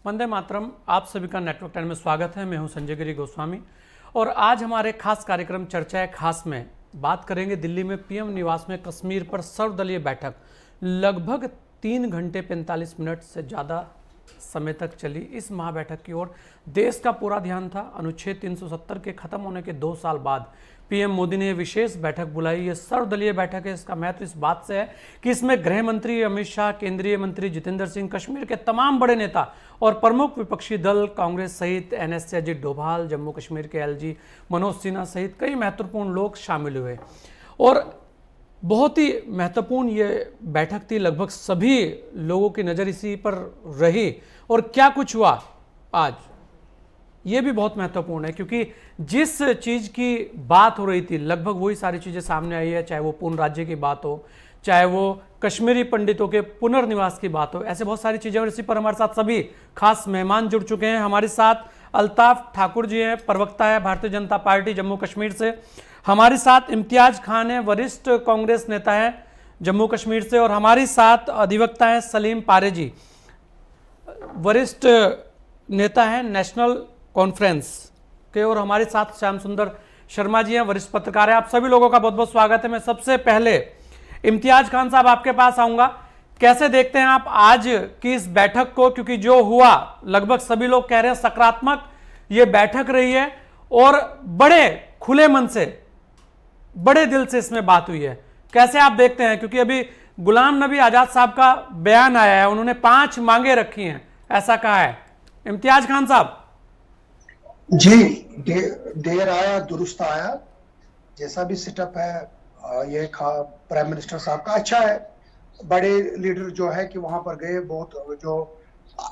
वंदे मातरम। आप सभी का नेटवर्क 10 में स्वागत है। मैं हूं संजय गिरी गोस्वामी और आज हमारे खास कार्यक्रम चर्चा है खास में बात करेंगे दिल्ली में पीएम निवास में कश्मीर पर सर्वदलीय बैठक लगभग 3 घंटे 45 मिनट से ज़्यादा समय तक चली। इस महाबैठक की ओर देश का पूरा ध्यान था। अनुच्छेद 370 के खत्म होने के 2 साल बाद पीएम मोदी ने विशेष बैठक बुलाई। ये सर्वदलीय बैठक है। इसका महत्व इस बात से है कि इसमें गृह मंत्री अमित शाह, केंद्रीय मंत्री जितेंद्र सिंह, कश्मीर के तमाम बड़े नेता और प्रमुख विपक्षी दल कांग्रेस सहित एनएसए अजित डोभाल, जम्मू कश्मीर के एलजी मनोज सिन्हा सहित कई महत्वपूर्ण लोग शामिल हुए और बहुत ही महत्वपूर्ण ये बैठक थी। लगभग सभी लोगों की नज़र इसी पर रही और क्या कुछ हुआ आज ये भी बहुत महत्वपूर्ण है, क्योंकि जिस चीज़ की बात हो रही थी लगभग वही सारी चीज़ें सामने आई है। चाहे वो पूर्ण राज्य की बात हो, चाहे वो कश्मीरी पंडितों के पुनर्निवास की बात हो, ऐसे बहुत सारी चीज़ें। और इसी पर हमारे साथ सभी खास मेहमान जुड़ चुके हैं। हमारे साथ अल्ताफ ठाकुर जी हैं, प्रवक्ता है भारतीय जनता पार्टी जम्मू कश्मीर से। हमारे साथ इम्तियाज खान है, वरिष्ठ कांग्रेस नेता है जम्मू कश्मीर से। और हमारे साथ अधिवक्ता हैं सलीम पारे जी, वरिष्ठ नेता हैं नेशनल कॉन्फ्रेंस के। और हमारे साथ श्याम सुंदर शर्मा जी हैं, वरिष्ठ पत्रकार हैं। आप सभी लोगों का बहुत बहुत स्वागत है। मैं सबसे पहले इम्तियाज खान साहब आपके पास आऊंगा। कैसे देखते हैं आप आज की इस बैठक को, क्योंकि जो हुआ लगभग सभी लोग कह रहे हैं सकारात्मक ये बैठक रही है और बड़े खुले मन से, बड़े दिल से इसमें बात हुई है। कैसे आप देखते हैं, क्योंकि अभी गुलाम नबी आजाद साहब का बयान आया है, उन्होंने 5 मांगे रखी हैं, ऐसा कहा है। इम्तियाज खान साहब जी, देर आया दुरुस्त आया। जैसा भी सेटअप है ये प्राइम मिनिस्टर साहब का अच्छा है। बड़े लीडर जो है कि वहां पर गए, बहुत जो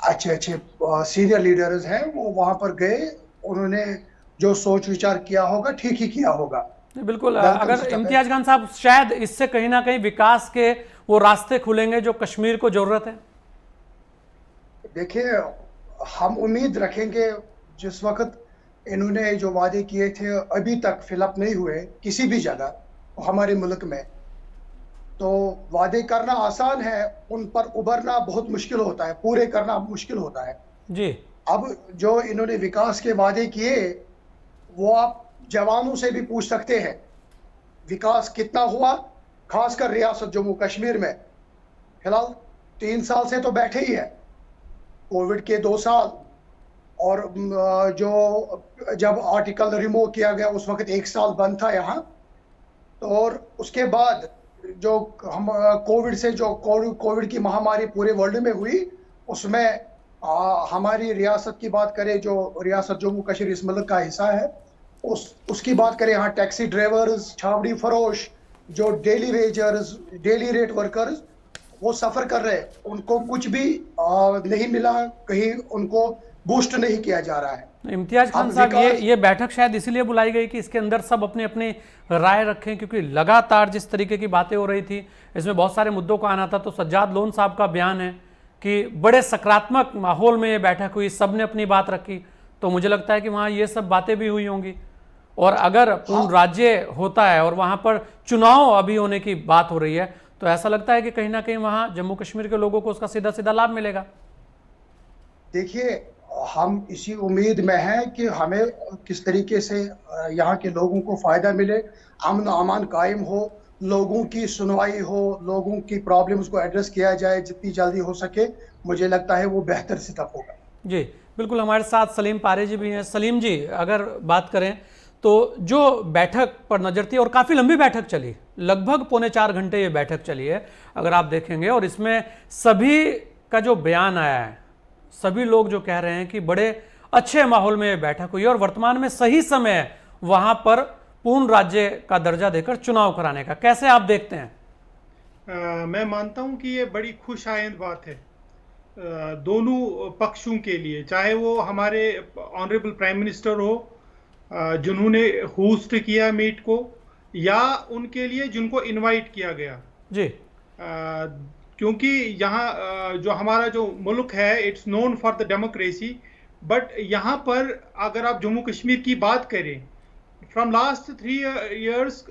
अच्छे सीनियर लीडर्स हैं वो वहां पर गए। उन्होंने जो सोच विचार किया होगा ठीक ही किया होगा। बिल्कुल। अगर इम्तियाज खान साहब, शायद इससे कहीं ना कहीं विकास के वो रास्ते खुलेंगे जो कश्मीर को जरूरत है। देखिए, हम उम्मीद रखेंगे। जिस वक्त इन्होंने जो वादे किए थे अभी तक फिलअप नहीं हुए किसी भी जगह हमारे मुल्क में, तो वादे करना आसान है, उन पर उभरना बहुत मुश्किल होता है, पूरे करना मुश्किल होता है जी। अब जो इन्होंने विकास के वादे किए वो आप जवानों से भी पूछ सकते हैं विकास कितना हुआ, खासकर रियासत जम्मू कश्मीर में। फिलहाल 3 साल से तो बैठे ही है, कोविड के 2 साल और जो जब आर्टिकल रिमूव किया गया उस वक्त 1 साल बंद था यहाँ। तो और उसके बाद जो हम कोविड से जो कोविड की महामारी पूरे वर्ल्ड में हुई उसमें हमारी रियासत की बात करें, जो रियासत जम्मू कश्मीर इस मुल्क का हिस्सा है, उसकी बात करें, यहाँ टैक्सी ड्राइवर्स, छावड़ी फरोश, जो daily wagers, daily rate workers वो सफ़र कर रहे हैं, उनको कुछ भी नहीं मिला, कहीं उनको बूस्ट नहीं किया जा रहा है। इम्तियाज खान साहब, ये बैठक शायद इसीलिए बुलाई गई कि इसके अंदर सब अपनी अपनी राय रखें, क्योंकि लगातार जिस तरीके की बातें हो रही थी इसमें बहुत सारे मुद्दों को आना था। तो सज्जाद लोन साहब का बयान है कि बड़े सकारात्मक माहौल में ये बैठक हुई, सब ने अपनी बात रखी। तो मुझे लगता है कि वहाँ ये सब बातें भी हुई होंगी। और अगर पूर्ण राज्य होता है और वहाँ पर चुनाव अभी होने की बात हो रही है, तो ऐसा लगता है कि कहीं ना कहीं वहाँ जम्मू कश्मीर के लोगों को उसका सीधा सीधा लाभ मिलेगा। देखिए, हम इसी उम्मीद में हैं कि हमें किस तरीके से यहाँ के लोगों को फ़ायदा मिले, अमन अमान कायम हो, लोगों की सुनवाई हो, लोगों की प्रॉब्लम्स को एड्रेस किया जाए जितनी जल्दी हो सके। मुझे लगता है वो बेहतर सेटअप होगा। जी बिल्कुल। हमारे साथ सलीम पारे जी भी हैं। सलीम जी, अगर बात करें तो जो बैठक पर नज़र थी और काफ़ी लंबी बैठक चली, लगभग 3.25 घंटे ये बैठक चली है अगर आप देखेंगे। और इसमें सभी का जो बयान आया है, सभी लोग जो कह रहे हैं कि बड़े अच्छे माहौल में ये बैठक हुई और वर्तमान में सही समय है वहां पर पूर्ण राज्य का दर्जा देकर चुनाव कराने का। कैसे आप देखते हैं? मैं मानता हूं कि ये बड़ी खुशाइंद बात है दोनों पक्षों के लिए, चाहे वो हमारे ऑनरेबल प्राइम मिनिस्टर हो जिन्होंने होस्ट किया मीट को, या उनके लिए जिनको इनवाइट किया गया जी। क्योंकि यहाँ जो हमारा जो मुल्क है it's known for the democracy, but यहाँ पर अगर आप जम्मू कश्मीर की बात करें, from last 3 years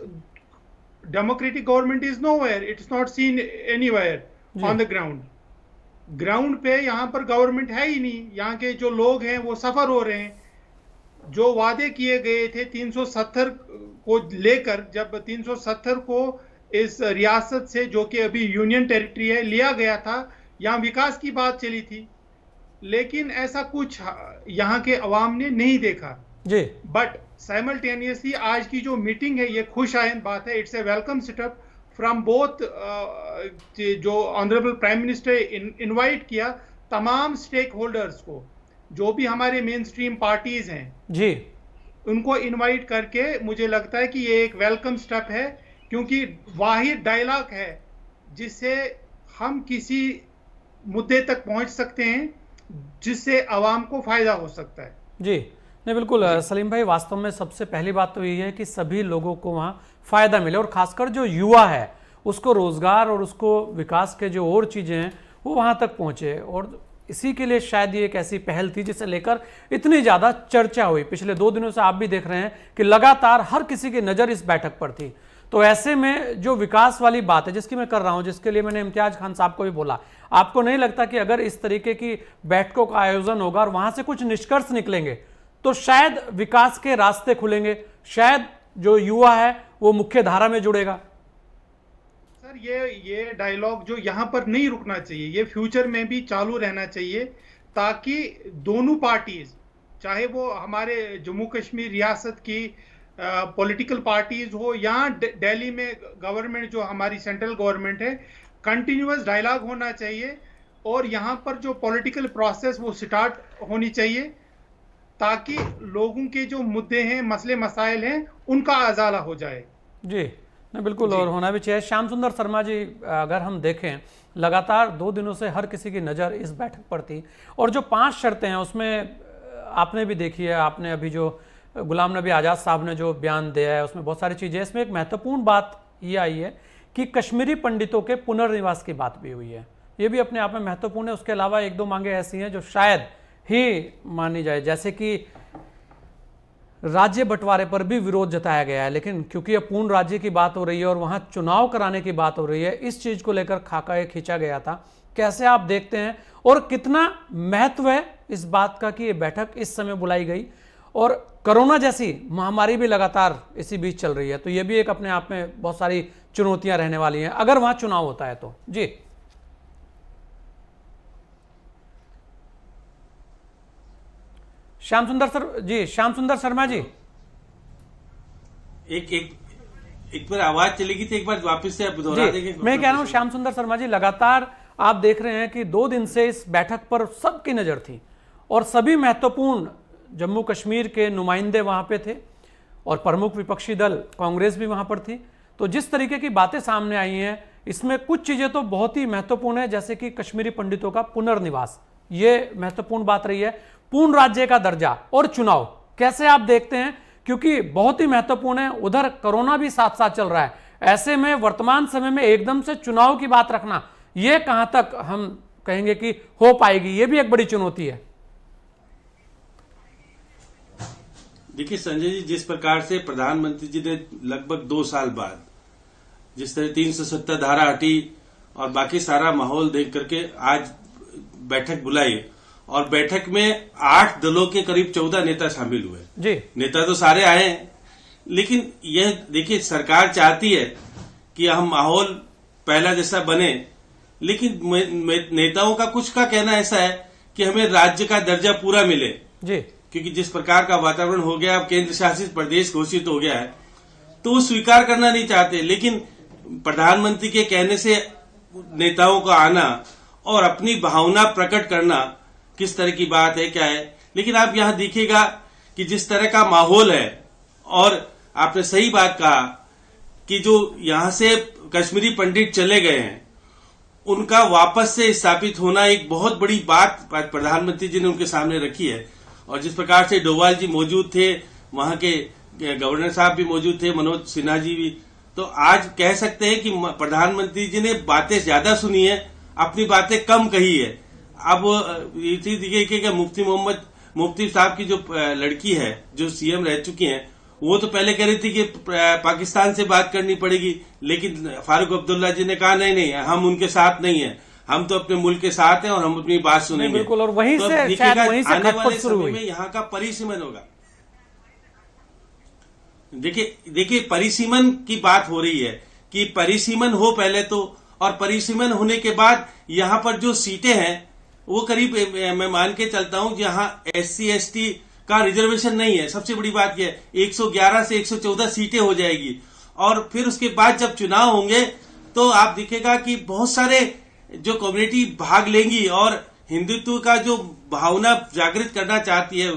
democratic government is nowhere, it's not seen anywhere on the ground. Ground पे यहाँ पर गवर्नमेंट है ही नहीं, यहाँ के जो लोग हैं वो सफर हो रहे हैं। जो वादे किए गए थे 370 को लेकर, जब 370 को इस रियासत से, जो कि अभी यूनियन टेरिटरी है, लिया गया था, यहाँ विकास की बात चली थी, लेकिन ऐसा कुछ यहाँ के अवाम ने नहीं देखा जी। बट साइमल्टेनियसली आज की जो मीटिंग है ये खुश आइंद बात है। It's a welcome setup from both. जो ऑनरेबल प्राइम मिनिस्टर इनवाइट किया तमाम स्टेक होल्डर्स को, जो भी हमारे मेन स्ट्रीम पार्टीज हैं जी, उनको इनवाइट करके, मुझे लगता है कि ये एक वेलकम स्टेप है, क्योंकि वाहिद डायलॉग है जिससे हम किसी मुद्दे तक पहुंच सकते हैं जिससे आवाम को फायदा हो सकता है। जी नहीं बिल्कुल सलीम भाई, वास्तव में सबसे पहली बात तो यही है कि सभी लोगों को वहाँ फायदा मिले, और खासकर जो युवा है उसको रोजगार और उसको विकास के जो और चीज़ें हैं वो वहाँ तक पहुँचे। और इसी के लिए शायद ये एक ऐसी पहल थी जिसे लेकर इतनी ज़्यादा चर्चा हुई। पिछले 2 दिनों से आप भी देख रहे हैं कि लगातार हर किसी की नज़र इस बैठक पर थी। तो ऐसे में जो विकास वाली बात है जिसकी मैं कर रहा हूं, जिसके लिए मैंने इम्तियाज खान साहब को भी बोला, आपको नहीं लगता कि अगर इस तरीके की बैठकों का आयोजन होगा और वहां से कुछ निष्कर्ष निकलेंगे तो शायद विकास के रास्ते खुलेंगे, शायद जो युवा है वो मुख्य धारा में जुड़ेगा? सर, ये डायलॉग जो यहाँ पर नहीं रुकना चाहिए, ये फ्यूचर में भी चालू रहना चाहिए, ताकि दोनों पार्टीज, चाहे वो हमारे जम्मू कश्मीर रियासत की पॉलिटिकल पार्टीज हो या दिल्ली में गवर्नमेंट, जो हमारी सेंट्रल गवर्नमेंट है, कंटिन्यूअस डायलॉग होना चाहिए। और यहाँ पर जो पॉलिटिकल प्रोसेस वो स्टार्ट होनी चाहिए, ताकि लोगों के जो मुद्दे हैं, मसले मसाइल हैं, उनका अजाला हो जाए। जी नहीं बिल्कुल, और होना भी चाहिए। श्याम सुंदर शर्मा जी, अगर हम देखें लगातार 2 दिनों से हर किसी की नज़र इस बैठक पर थी, और जो 5 शर्तें हैं उसमें आपने भी देखी है, आपने अभी जो गुलाम नबी आज़ाद साहब ने जो बयान दिया है उसमें बहुत सारी चीज़ें, इसमें एक महत्वपूर्ण बात ये आई है कि कश्मीरी पंडितों के पुनर्निवास की बात भी हुई है। ये भी अपने आप में महत्वपूर्ण है। उसके अलावा 1-2 मांगे ऐसी हैं जो शायद ही मानी जाए, जैसे कि राज्य बंटवारे पर भी विरोध जताया गया है, लेकिन क्योंकि अब पूर्ण राज्य की बात हो रही है और वहां चुनाव कराने की बात हो रही है, इस चीज को लेकर खाका ये खींचा गया था। कैसे आप देखते हैं और कितना महत्व है इस बात का कि ये बैठक इस समय बुलाई गई, और कोरोना जैसी महामारी भी लगातार इसी बीच चल रही है, तो ये भी एक अपने आप में बहुत सारी चुनौतियां रहने वाली हैं अगर वहां चुनाव होता है तो। जी श्याम सुंदर सर, जी श्याम सुंदर शर्मा जी, एक बार आवाज चलेगी तो एक बार वापस से आप दोहरा देंगे। मैं कह रहा हूं श्याम सुंदर शर्मा जी, लगातार आप देख रहे हैं कि 2 दिन से इस बैठक पर सबकी नजर थी और सभी महत्वपूर्ण जम्मू कश्मीर के नुमाइंदे वहां पे थे और प्रमुख विपक्षी दल कांग्रेस भी वहां पर थी। तो जिस तरीके की बातें सामने आई हैं इसमें कुछ चीजें तो बहुत ही महत्वपूर्ण है, जैसे कि कश्मीरी पंडितों का पुनर्निवास, ये महत्वपूर्ण बात रही है। पूर्ण राज्य का दर्जा और चुनाव कैसे आप देखते हैं, क्योंकि बहुत ही महत्वपूर्ण है। उधर कोरोना भी साथ साथ चल रहा है, ऐसे में वर्तमान समय में एकदम से चुनाव की बात रखना, ये कहां तक हम कहेंगे कि हो पाएगी, ये भी एक बड़ी चुनौती है। देखिए संजय जी, जिस प्रकार से प्रधानमंत्री जी ने लगभग 2 साल बाद जिस तरह 370 धारा हटी और बाकी सारा माहौल देख करके आज बैठक बुलाई, और बैठक में 8 दलों के करीब 14 नेता शामिल हुए जी। नेता तो सारे आए हैं, लेकिन यह देखिए सरकार चाहती है कि हम माहौल पहला जैसा बने, लेकिन नेताओं का कुछ का कहना ऐसा है कि हमें राज्य का दर्जा पूरा मिले जी, क्योंकि जिस प्रकार का वातावरण हो गया, अब केंद्र शासित प्रदेश घोषित हो गया है, तो वो स्वीकार करना नहीं चाहते। लेकिन प्रधानमंत्री के कहने से नेताओं का आना और अपनी भावना प्रकट करना किस तरह की बात है, क्या है। लेकिन आप यहां देखिएगा कि जिस तरह का माहौल है, और आपने सही बात कहा कि जो यहां से कश्मीरी पंडित चले गए हैं उनका वापस से स्थापित होना एक बहुत बड़ी बात प्रधानमंत्री जी ने उनके सामने रखी है। और जिस प्रकार से डोभाल जी मौजूद थे, वहां के गवर्नर साहब भी मौजूद थे, मनोज सिन्हा जी भी, तो आज कह सकते हैं कि प्रधानमंत्री जी ने बातें ज्यादा सुनी है, अपनी बातें कम कही है। अब ये चीज देखिए कि मुफ्ती साहब की जो लड़की है जो सीएम रह चुकी हैं, वो तो पहले कह रही थी कि पाकिस्तान से बात करनी पड़ेगी, लेकिन फारूक अब्दुल्ला जी ने कहा नहीं, हम उनके साथ नहीं है, हम तो अपने मुल्क के साथ हैं और हम अपनी बात सुनेंगे। बिल्कुल, और वहीं तो से अब शायद देखिएगा वहीं से आने खटपट वाले शुरू समय हुई। में यहाँ का परिसीमन होगा। देखिए परिसीमन की बात हो रही है कि परिसीमन हो पहले तो, और परिसीमन होने के बाद यहाँ पर जो सीटें हैं वो करीब मैं मान के चलता हूं जहां SC ST का रिजर्वेशन नहीं है। सबसे बड़ी बात यह 111 से 114 सीटें हो जाएगी, और फिर उसके बाद जब चुनाव होंगे तो आप दिखेगा कि बहुत सारे जो कम्युनिटी भाग लेंगी, और हिंदुत्व का जो भावना जागृत करना चाहती है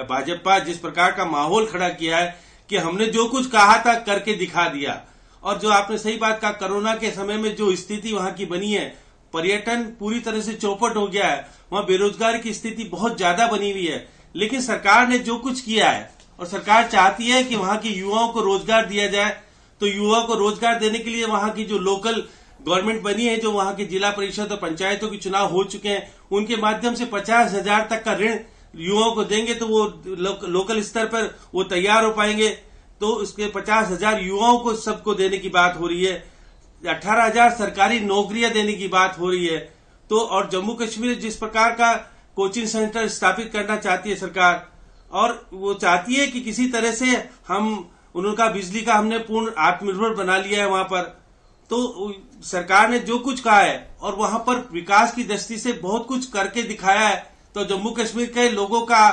भाजपा, जिस प्रकार का माहौल खड़ा किया है कि हमने जो कुछ कहा था करके दिखा दिया। और जो आपने सही बात कहा, कोरोना के समय में जो स्थिति वहां की बनी है, पर्यटन पूरी तरह से चौपट हो गया है, वहां बेरोजगारी की स्थिति बहुत ज्यादा बनी हुई है। लेकिन सरकार ने जो कुछ किया है, और सरकार चाहती है कि वहां के युवाओं को रोजगार दिया जाए, तो युवाओं को रोजगार देने के लिए वहां की जो लोकल गवर्नमेंट बनी है, जो वहां की जिला परिषद और पंचायतों के चुनाव हो चुके हैं, उनके माध्यम से 50,000 तक का ऋण युवाओं को देंगे तो वो लोकल स्तर पर वो तैयार हो पाएंगे। तो उसके 50,000 युवाओं को सबको देने की बात हो रही है। 18,000 सरकारी नौकरियां देने की बात हो रही है। तो और जम्मू कश्मीर जिस प्रकार का कोचिंग सेंटर स्थापित करना चाहती है सरकार, और वो चाहती है कि किसी तरह से हम उनका बिजली का हमने पूर्ण आत्मनिर्भर बना लिया है वहां पर। तो सरकार ने जो कुछ कहा है और वहां पर विकास की दृष्टि से बहुत कुछ करके दिखाया है, तो जम्मू कश्मीर के लोगों का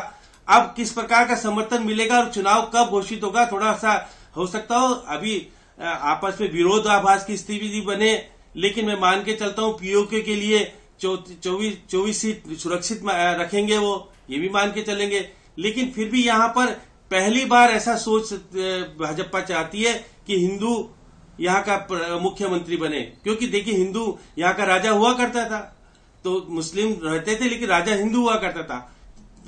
अब किस प्रकार का समर्थन मिलेगा और चुनाव कब घोषित होगा, थोड़ा सा हो सकता हो अभी आपस में विरोधाभास की स्थिति बने। लेकिन मैं मान के चलता हूं POK के लिए 24 सीट सुरक्षित रखेंगे, वो ये भी मान के चलेंगे। लेकिन फिर भी यहां पर पहली बार ऐसा सोच भाजपा चाहती है कि हिंदू यहाँ का मुख्यमंत्री बने, क्योंकि देखिए हिंदू यहाँ का राजा हुआ करता था, तो मुस्लिम रहते थे लेकिन राजा हिंदू हुआ करता था।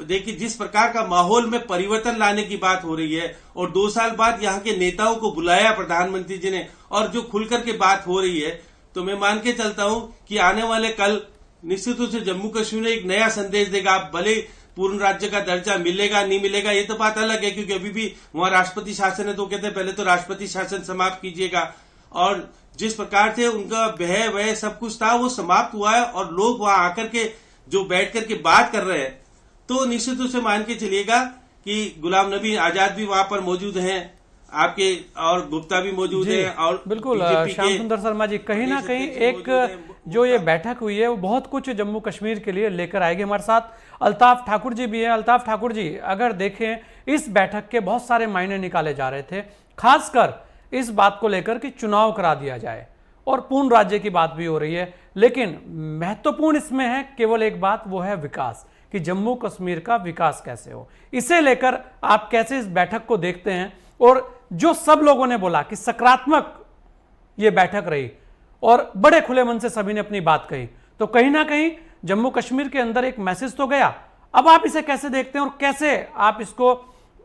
देखिए जिस प्रकार का माहौल में परिवर्तन लाने की बात हो रही है, और 2 साल बाद यहाँ के नेताओं को बुलाया प्रधानमंत्री जी ने, और जो खुलकर के बात हो रही है, तो मैं मान के चलता हूं कि आने वाले कल निश्चित रूप से जम्मू कश्मीर में एक नया संदेश देगा। भले पूर्ण राज्य का दर्जा मिलेगा नहीं मिलेगा ये तो बात अलग है, क्योंकि अभी भी वहां राष्ट्रपति शासन है, तो कहते हैं पहले तो राष्ट्रपति शासन समाप्त कीजिएगा। और जिस प्रकार से उनका व्यय वह सब कुछ था वो समाप्त हुआ है, और लोग वहां आकर के जो बैठ करके बात कर रहे हैं, तो निश्चित रूप से मान के चलिएगा कि गुलाम नबी आजाद भी वहां पर मौजूद हैं आपके, और गुप्ता भी मौजूद है, और बिल्कुल श्याम सुंदर शर्मा जी, कहीं ना कहीं एक जो ये बैठक हुई है वो बहुत कुछ जम्मू कश्मीर के लिए लेकर आएगी। हमारे साथ अल्ताफ ठाकुर जी भी है। अल्ताफ ठाकुर जी, अगर देखें इस बैठक के बहुत सारे मायने निकाले जा रहे थे, खासकर इस बात को लेकर कि चुनाव करा दिया जाए, और पूर्ण राज्य की बात भी हो रही है, लेकिन महत्वपूर्ण इसमें है केवल एक बात, वो है विकास, कि जम्मू कश्मीर का विकास कैसे हो। इसे लेकर आप कैसे इस बैठक को देखते हैं? और जो सब लोगों ने बोला कि सकारात्मक ये बैठक रही और बड़े खुले मन से सभी ने अपनी बात कही, तो कहीं ना कहीं जम्मू कश्मीर के अंदर एक मैसेज तो गया। अब आप इसे कैसे देखते हैं और कैसे आप इसको,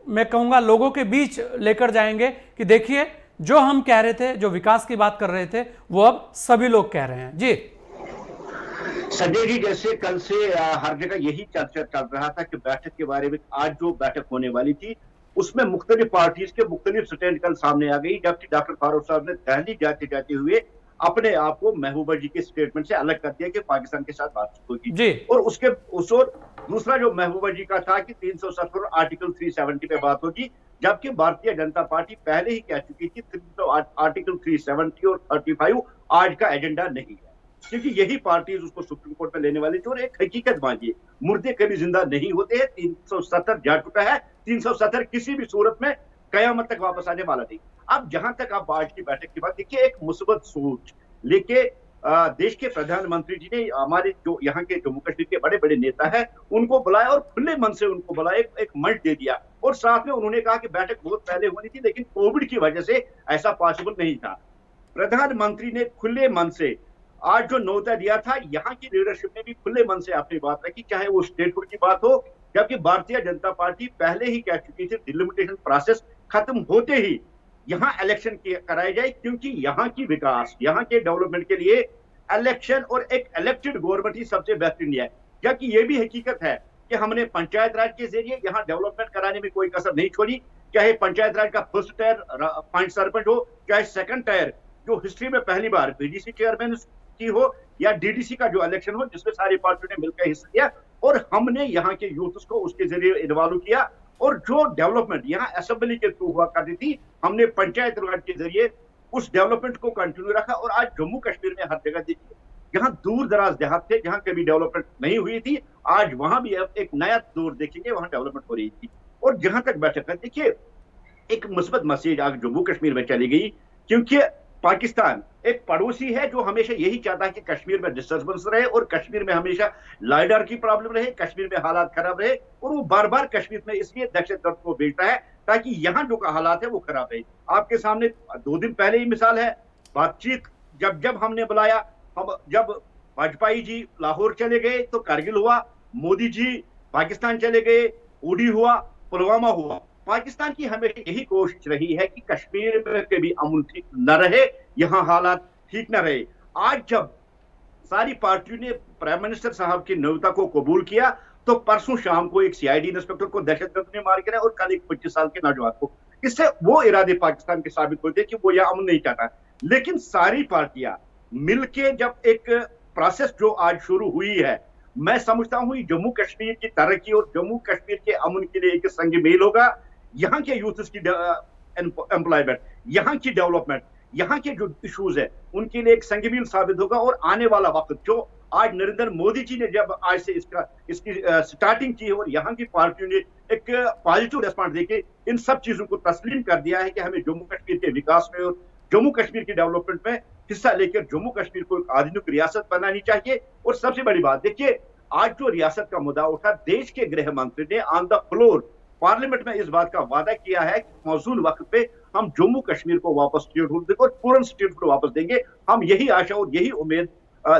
मैं कहूंगा, लोगों के बीच लेकर जाएंगे कि देखिए जो हम कह रहे थे, जो विकास की बात कर रहे थे, वो अब सभी लोग कह रहे हैं। जी संजय जी, जैसे कल से हर जगह यही चर्चा चल रहा था कि बैठक के बारे में, आज जो बैठक होने वाली थी उसमें मुख्तलिफ पार्टीज के मुख्तलिफ स्टैंड कल सामने आ गई, जबकि डॉक्टर फारूक साहब ने दिल्ली जाते जाते हुए अपने आप को महबूबा जी के स्टेटमेंट से अलग कर दिया कि पाकिस्तान के साथ बातचीत होगी। और उसके उस और दूसरा जो महबूबा जी का था कि 370 और आर्टिकल 370 पे बात होगी, जबकि भारतीय जनता पार्टी पहले ही कह चुकी थी आर्टिकल 370 और 35 आज का एजेंडा नहीं है, क्योंकि यही पार्टीज उसको सुप्रीम कोर्ट में लेने वाली थी। और एक हकीकत मानिए, मुर्दे कभी जिंदा नहीं होते हैं। 370 जा चुका है, 370 किसी भी सूरत में कयामत तक वापस आने वाला नहीं। अब जहां तक आप आज की बैठक की बात देखिए, एक मुस्बत सोच लेके देश के प्रधानमंत्री जी ने हमारे जो यहाँ के जम्मू कश्मीर के बड़े बड़े नेता है उनको बुलाया, और खुले मन से उनको बुलाया, एक मंच दे दिया, और साथ में उन्होंने कहा कि बैठक बहुत पहले होनी थी लेकिन कोविड की वजह से ऐसा पॉसिबल नहीं था। प्रधानमंत्री ने खुले मन से आज जो न्योता दिया था, यहाँ की लीडरशिप ने भी खुले मन से अपनी बात रखी, चाहे वो स्टेटहुड की बात हो, जबकि भारतीय जनता पार्टी पहले ही कह चुकी थी डिलिमिटेशन प्रोसेस खत्म होते ही यहाँ इलेक्शन कराए जाए, क्योंकि यहाँ की विकास, यहाँ के डेवलपमेंट के लिए इलेक्शन और एक इलेक्टेड गवर्नमेंट ही सबसे बेहतरीन है। जबकि ये भी हकीकत है कि हमने पंचायत राज के जरिए यहाँ डेवलपमेंट कराने में कोई कसर नहीं छोड़ी, चाहे पंचायत राज का फर्स्ट टायर पंच सरपंच हो, चाहे सेकंड टायर जो हिस्ट्री में पहली बार BDC चेयरमैन की हो, या डीडीसी का जो इलेक्शन हो जिसमें सारी पार्टियों ने मिलकर हिस्सा लिया और हमने यहाँ के यूथ को उसके जरिए इन्वॉल्व किया। और जो डेवलपमेंट यहाँ असेंबली के थ्रू हुआ करती थी, हमने पंचायत राज के जरिए उस डेवलपमेंट को कंटिन्यू रखा। और आज जम्मू कश्मीर में हर जगह देखिए, जहां दूर दराज देहात थे, जहां कभी डेवलपमेंट नहीं हुई थी, आज वहां भी अब एक नया दौर देखेंगे, वहां डेवलपमेंट हो रही थी। और जहां तक बैठक है, देखिए एक मुस्बत मैसेज आज जम्मू कश्मीर में चली गई, क्योंकि पाकिस्तान एक पड़ोसी है जो हमेशा यही चाहता है कि कश्मीर में डिस्टर्बेंस रहे और कश्मीर में हमेशा लाइडर की प्रॉब्लम रहे, कश्मीर में हालात खराब रहे। और वो बार बार कश्मीर में इसलिए दहशतगर्द को भेजता है ताकि यहाँ जो का हालात है वो खराब रहे। आपके सामने 2 दिन पहले ही मिसाल है, बातचीत जब हमने बुलाया, हम जब वाजपेयी जी लाहौर चले गए तो कारगिल हुआ, मोदी जी पाकिस्तान चले गए, उड़ी हुआ, पुलवामा हुआ। पाकिस्तान की हमेशा यही कोशिश रही है कि कश्मीर में कभी अमन ठीक न रहे, यहाँ हालात ठीक न रहे। आज जब सारी पार्टियों ने प्राइम मिनिस्टर साहब की नियोक्ता को कबूल किया, तो परसों शाम को एक सीआईडी इंस्पेक्टर को दहशतगर्द ने मार गिरा और कल एक 25 साल के नौजवान को। इससे वो इरादे पाकिस्तान के साबित होते कि वो यह अमन नहीं चाहता। लेकिन सारी पार्टियां मिलके जब एक प्रोसेस जो आज शुरू हुई है, मैं समझता हूं जम्मू कश्मीर की तरक्की और जम्मू कश्मीर के अमन के लिए एक संग मेल होगा। यहाँ के यूथ की एम्प्लॉयमेंट, यहाँ की डेवलपमेंट, यहाँ के जो इश्यूज है उनके लिए एक संगीन साबित होगा। और आने वाला वक्त जो आज नरेंद्र मोदी जी ने जब आज से इसकी स्टार्टिंग की और यहाँ की पार्टियों ने एक पॉजिटिव रिस्पॉन्स देके इन सब चीजों को तस्लीम कर दिया है कि हमें जम्मू कश्मीर के विकास में और जम्मू कश्मीर की डेवलपमेंट में हिस्सा लेकर जम्मू कश्मीर को एक आधुनिक रियासत बनानी चाहिए। और सबसे बड़ी बात देखिए, आज जो रियासत का मुद्दा उठा, देश के गृह मंत्री ने ऑन द फ्लोर पार्लियामेंट में इस बात का वादा किया है कि मौजूद वक्त पे हम जम्मू कश्मीर को वापस स्टेटहुड देंगे और पूर्ण स्टेटहुड को वापस देंगे। हम यही आशा और यही उम्मीद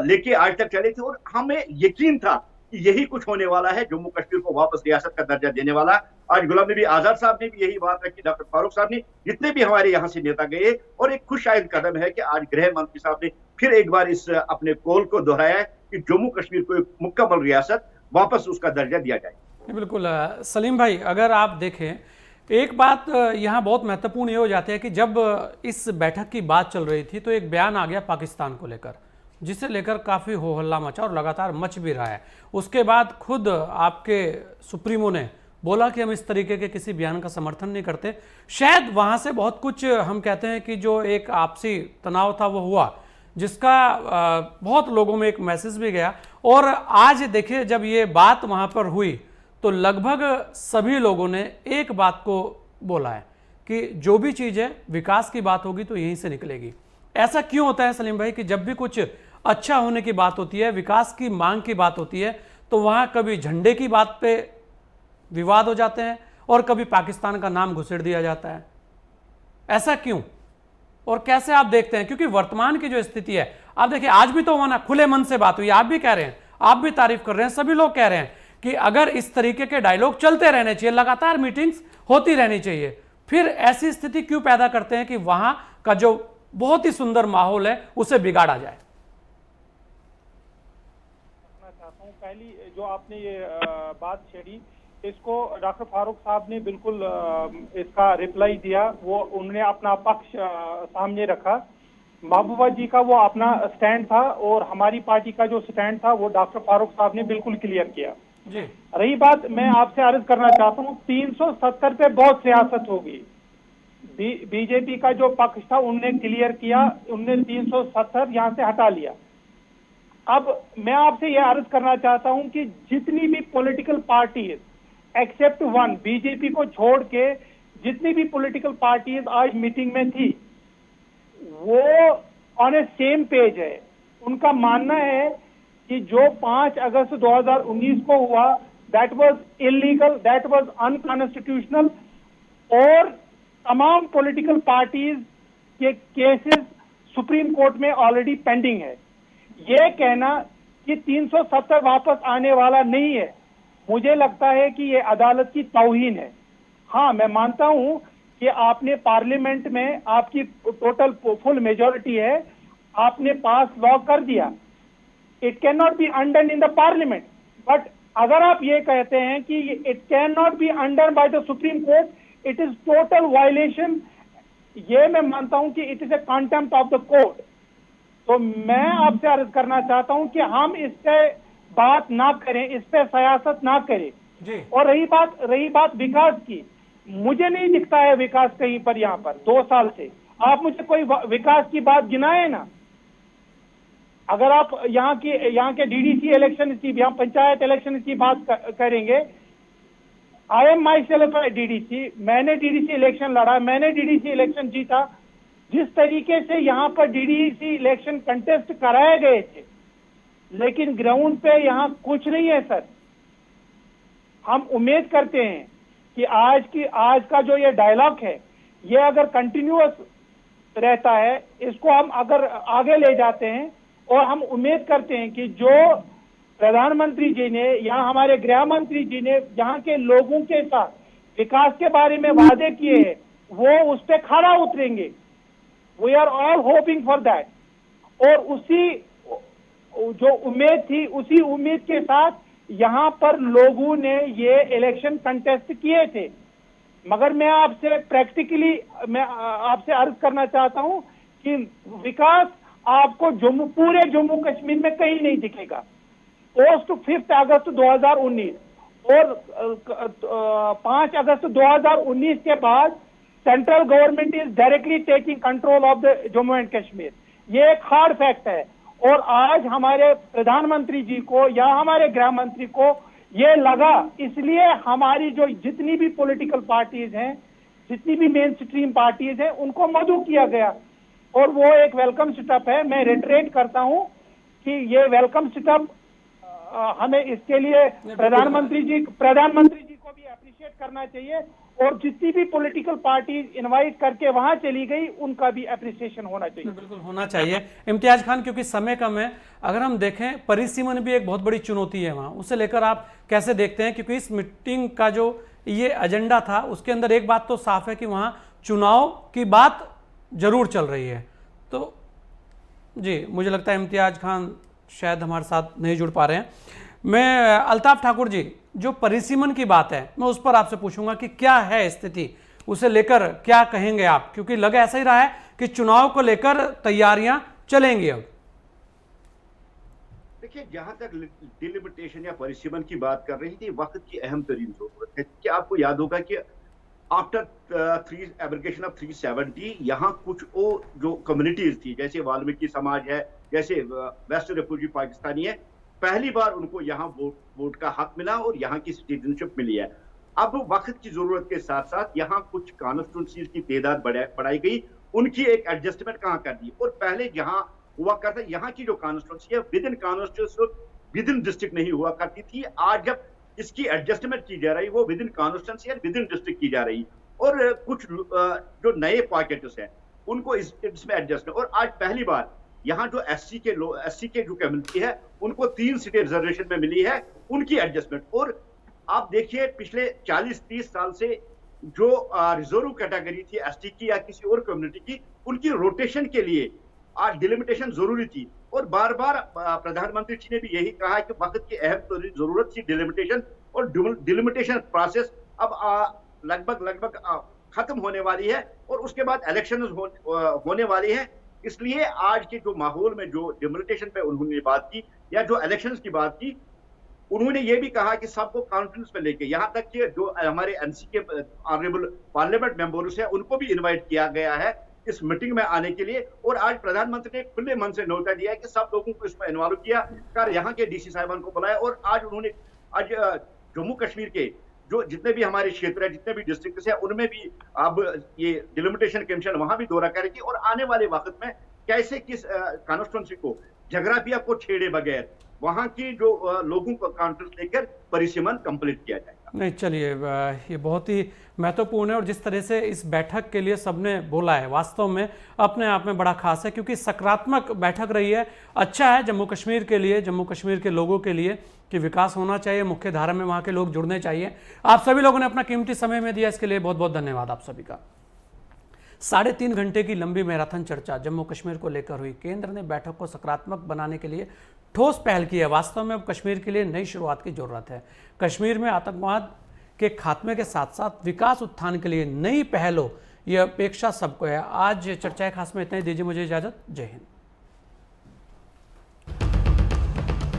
लेके आज तक चले थे और हमें यकीन था कि यही कुछ होने वाला है, जम्मू कश्मीर को वापस रियासत का दर्जा देने वाला। आज गुलाम नबी आजाद साहब ने भी यही बात रखी, डॉक्टर फारूक साहब ने, जितने भी हमारे यहाँ से नेता गए। और एक खुशाइंद कदम है कि आज गृह मंत्री साहब ने फिर एक बार इस अपने कॉल को दोहराया कि जम्मू कश्मीर को एक मुकम्मल रियासत वापस उसका दर्जा दिया जाए। बिल्कुल सलीम भाई, अगर आप देखें एक बात यहाँ बहुत महत्वपूर्ण ये हो जाती है कि जब इस बैठक की बात चल रही थी तो एक बयान आ गया पाकिस्तान को लेकर, जिसे लेकर काफ़ी हो हल्ला मचा और लगातार मच भी रहा है। उसके बाद खुद आपके सुप्रीमो ने बोला कि हम इस तरीके के किसी बयान का समर्थन नहीं करते। शायद वहाँ से बहुत कुछ हम कहते हैं कि जो एक आपसी तनाव था वो हुआ, जिसका बहुत लोगों में एक मैसेज भी गया। और आज देखिए जब ये बात वहाँ पर हुई तो लगभग सभी लोगों ने एक बात को बोला है कि जो भी चीज़ है विकास की बात होगी तो यहीं से निकलेगी। ऐसा क्यों होता है सलीम भाई कि जब भी कुछ अच्छा होने की बात होती है, विकास की मांग की बात होती है, तो वहाँ कभी झंडे की बात पे विवाद हो जाते हैं और कभी पाकिस्तान का नाम घुसेड़ दिया जाता है? ऐसा क्यों और कैसे आप देखते हैं? क्योंकि वर्तमान की जो स्थिति है, आप देखिए आज भी तो वहाँ ना खुले मन से बात हुई, आप भी कह रहे हैं, आप भी तारीफ कर रहे हैं, सभी लोग कह रहे हैं कि अगर इस तरीके के डायलॉग चलते रहने चाहिए, लगातार मीटिंग्स होती रहनी चाहिए, फिर ऐसी स्थिति क्यों पैदा करते हैं कि वहां का जो बहुत ही सुंदर माहौल है उसे बिगाड़ा जाए? पहली जो आपने ये बात छेड़ी, इसको डॉक्टर फारूक साहब ने बिल्कुल इसका रिप्लाई दिया। वो उन्होंने अपना पक्ष सामने रखा। महबूबा जी का वो अपना स्टैंड था और हमारी पार्टी का जो स्टैंड था वो डॉक्टर फारूक साहब ने बिल्कुल क्लियर किया जी। रही बात, मैं आपसे अर्ज करना चाहता हूँ 370 पे बहुत सियासत होगी। बीजेपी का जो पक्ष था उनने क्लियर किया, उनने 370 यहाँ से हटा लिया। अब मैं आपसे यह अर्ज करना चाहता हूं कि जितनी भी political parties except one, BJP को छोड़ के जितनी भी पॉलिटिकल पार्टीज आज मीटिंग में थी वो ऑन ए सेम पेज है। उनका मानना है कि जो 5 अगस्त 2019 को हुआ that was illegal, that was unconstitutional और तमाम पॉलिटिकल पार्टीज के केसेस सुप्रीम कोर्ट में ऑलरेडी पेंडिंग है। ये कहना कि 370 वापस आने वाला नहीं है, मुझे लगता है कि ये अदालत की तौहीन है। हाँ, मैं मानता हूं कि आपने पार्लियामेंट में आपकी टोटल फुल मेजॉरिटी है, आपने पास लॉ कर दिया, it can not be undone in the parliament. But अगर आप ये कहते हैं कि it can not be undone by the supreme court, it is total violation. ये मैं मानता हूं कि it is a contempt of the court. तो मैं आपसे अर्ज करना चाहता हूं कि हम इस पे बात ना करें, इस पे सियासत ना करें। जी और रही बात विकास की, मुझे नहीं दिखता है विकास कहीं पर। यहाँ पर 2 साल से आप मुझे कोई विकास की बात गिनाए ना। अगर आप यहाँ के डीडीसी इलेक्शन की, यहाँ पंचायत इलेक्शन की बात करेंगे, I am my self DDC, मैंने डीडीसी इलेक्शन लड़ा, मैंने डीडीसी इलेक्शन जीता। जिस तरीके से यहाँ पर डीडीसी इलेक्शन कंटेस्ट कराए गए थे, लेकिन ग्राउंड पे यहाँ कुछ नहीं है सर। हम उम्मीद करते हैं कि आज का जो ये डायलॉग है, ये अगर कंटिन्यूअस रहता है, इसको हम अगर आगे ले जाते हैं, और हम उम्मीद करते हैं कि जो प्रधानमंत्री जी ने या हमारे गृह मंत्री जी ने यहाँ के लोगों के साथ विकास के बारे में वादे किए हैं, वो उस पर खरा उतरेंगे। We are all hoping for that. और उसी जो उम्मीद थी, उसी उम्मीद के साथ यहाँ पर लोगों ने ये इलेक्शन कंटेस्ट किए थे। मगर मैं आपसे आपसे अर्ज करना चाहता हूँ कि विकास आपको पूरे जम्मू कश्मीर में कहीं नहीं दिखेगा। पोस्ट 5 अगस्त 2019 और 5 अगस्त 2019 के बाद central government is directly taking control of the Jammu and Kashmir. ये एक हार्ड फैक्ट है। और आज हमारे प्रधानमंत्री जी को या हमारे गृह मंत्री को ये लगा, इसलिए हमारी जो जितनी भी पॉलिटिकल पार्टीज हैं, जितनी भी मेन स्ट्रीम पार्टीज हैं, उनको मधु किया गया। और वो एक वेलकम स्टेप है। मैं रिटरेट करता हूं कि ये वेलकम स्टेप हमें इसके लिए प्रधानमंत्री जी को भी अप्रिशिएट करना चाहिए। और जितनी भी पॉलिटिकल पार्टीज इनवाइट करके वहां चली गई, उनका भी अप्रिसिएशन होना चाहिए। बिल्कुल होना चाहिए। इम्तियाज खान, क्योंकि समय कम है, अगर हम देखें परिसीमन भी एक बहुत बड़ी चुनौती है वहां, उसे लेकर आप कैसे देखते हैं? क्योंकि इस मीटिंग का जो ये एजेंडा था, उसके अंदर एक बात तो साफ है कि वहां चुनाव की बात जरूर चल रही है। तो जी, मुझे लगता है इम्तियाज खान शायद हमारे साथ नहीं जुड़ पा रहे हैं। मैं अल्ताफ ठाकुर जी, जो परिसीमन की बात है, मैं उस पर आपसे पूछूंगा कि क्या है स्थिति, उसे लेकर क्या कहेंगे आप? क्योंकि लगा ऐसा ही रहा है कि चुनाव को लेकर तैयारियां चलेंगी। अब देखिए, जहां तक डिलिमिटेशन या परिसीमन की बात कर रही थी, वक्त की अहम तरीन जरूरत है। क्या आपको याद होगा कि आफ्टर एब्रिगेशन ऑफ 370 यहाँ कुछ जो कम्युनिटीज थी, जैसे वाल्मीकि समाज है, जैसे वेस्ट रेफ्यूजी पाकिस्तानी है, पहली बार उनको यहाँ वोट का हक मिला और यहाँ की सिटीजनशिप मिली है। अब वक्त की जरूरत के साथ साथ यहाँ कुछ कॉन्स्टिट्यूंसीज की तादाद बढ़ाई गई, उनकी एक एडजस्टमेंट कहाँ कर दी। और पहले जहाँ हुआ करता, यहाँ की जो कॉन्स्टिट्यूंसी है with in constituency, with in district नहीं हुआ करती थी। आज जब इसकी एडजस्टमेंट की जा रही, वो विद इन कॉन्स्टिट्यूंसी और विद इन डिस्ट्रिक्ट की जा रही, और कुछ जो नए पॉकेट्स हैं उनको इसमें एडजस्ट। और आज पहली बार यहाँ जो एससी के जो कम्युनिटी है, उनको 3 सीटें रिजर्वेशन में मिली है, उनकी एडजस्टमेंट। और आप देखिए, पिछले 40-30 साल से जो रिजर्व कैटेगरी थी एसटी की या किसी और कम्युनिटी की, उनकी रोटेशन के लिए आज डिलिमिटेशन जरूरी थी। और बार बार प्रधानमंत्री जी ने भी यही कहा कि वक्त की अहम जरूरत थी डिलिमिटेशन, और डिलिमिटेशन प्रोसेस अब लगभग खत्म होने वाली है, और उसके बाद इलेक्शन होने वाली है। इसलिए आज के जो माहौल में जो डिलिमिटेशन पे उन्होंने बात की या जो इलेक्शंस की बात की, उन्होंने ये भी कहा कि सबको कॉन्फ्रेंस में लेके, यहाँ तक कि जो हमारे एनसी के ऑनरेबल पार्लियामेंट मेंबर्स हैं, उनको भी इनवाइट किया गया है इस मीटिंग में आने के लिए। और आज प्रधानमंत्री ने खुले मन से न्योता दिया है कि सब लोगों को इसमें इन्वॉल्व किया कर, यहाँ के डीसी साहिबान को बुलाया। और आज उन्होंने जम्मू कश्मीर के जो जितने भी हमारे क्षेत्र है, जितने भी डिस्ट्रिक्ट है, उनमें भी अब ये डिलिमिटेशन कमीशन वहां भी दौरा करेगी, और आने वाले वक्त में कैसे किस कॉन्स्टिट्यूंसी को, जगराफिया को छेड़े बगैर वहां की जो लोगों को कॉन्फ्रेंस लेकर परिसीमन कंप्लीट किया जाएगा। नहीं, चलिए, ये बहुत ही महत्वपूर्ण है। और जिस तरह से इस बैठक के लिए सबने बोला है, वास्तव में अपने आप में बड़ा खास है, क्योंकि सकारात्मक बैठक रही है। अच्छा है जम्मू कश्मीर के लिए, जम्मू कश्मीर के लोगों के लिए, कि विकास होना चाहिए, मुख्य धारा में वहाँ के लोग जुड़ने चाहिए। आप सभी लोगों ने अपना कीमती समय में दिया, इसके लिए बहुत बहुत धन्यवाद आप सभी का। 3.5 घंटे की लंबी मैराथन चर्चा जम्मू कश्मीर को लेकर हुई। केंद्र ने बैठक को सकारात्मक बनाने के लिए ठोस पहल की है। वास्तव में अब कश्मीर के लिए नई शुरुआत की जरूरत है। कश्मीर में आतंकवाद के खात्मे के साथ साथ विकास उत्थान के लिए नई पहल हो, यह अपेक्षा सबको है। आज चर्चा खास में इतना ही। दीजिए मुझे इजाजत। जय हिंद।